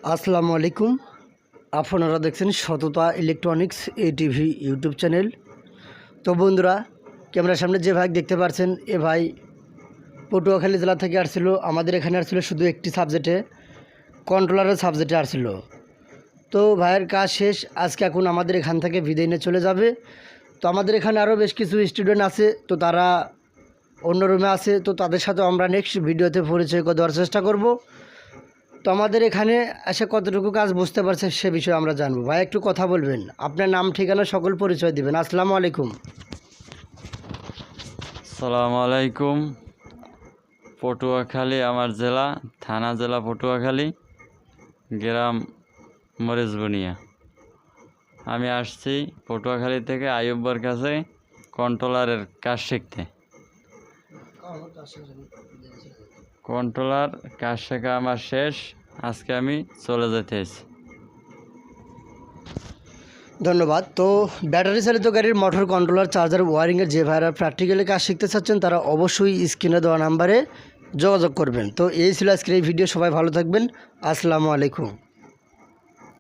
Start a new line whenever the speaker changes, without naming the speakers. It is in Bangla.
আসসালামু আলাইকুম। আপনারা দেখছেন সততা ইলেকট্রনিক্স এটিভি ইউটিউব চ্যানেল। তো বন্ধুরা, ক্যামেরার সামনে যে ভাই দেখতে পাচ্ছেন, এ ভাই পটুয়াখালী জেলা থেকে আসছিল। আমাদের এখানে আসছিল শুধু একটি সাবজেক্টে, কন্ট্রোলারের সাবজেক্টে আসছিল। তো ভাইয়ের কাজ শেষ, আজকে এখন আমাদের এখান থেকে বিদায় নিয়ে চলে যাবে। তো আমাদের এখানে আরও বেশ কিছু স্টুডেন্ট আছে, তো তারা অন্য রুমে আছে। তো তাদের সাথে আমরা নেক্সট ভিডিওতে পরিচয় করে দেওয়ার চেষ্টা করব। তো আমাদের এখানে এসে কতটুকু কাজ বুঝতে পারছে সে বিষয়ে আমরা জানবো। ভাই একটু কথা বলবেন, আপনার নাম ঠিকানা সকল পরিচয় দিবেন। আসসালামু আলাইকুম।
আসসালামু আলাইকুম। পটুয়াখালী আমার জেলা, থানা জেলা পটুয়াখালী, গ্রাম মরিচবনিয়া। আমি আসছি পটুয়াখালী থেকে আইয়ুবর কাছে কন্ট্রোলারের কাজ শিখতে। কন্ট্রোলার কাজ শেখা আমার শেষ, আজকে আমি চলে যেতেছি।
ধন্যবাদ। তো ব্যাটারি চালিত গাড়ির মোটর কন্ট্রোলার, চার্জার, ওয়ারিংয়ের যে ভাইরা প্র্যাকটিক্যালি কাজ শিখতে চাচ্ছেন, তারা অবশ্যই স্ক্রিনে দেওয়া নাম্বারে যোগাযোগ করবেন। তো এই ছিল আজকের এই ভিডিও। সবাই ভালো থাকবেন। আসসালামু আলাইকুম।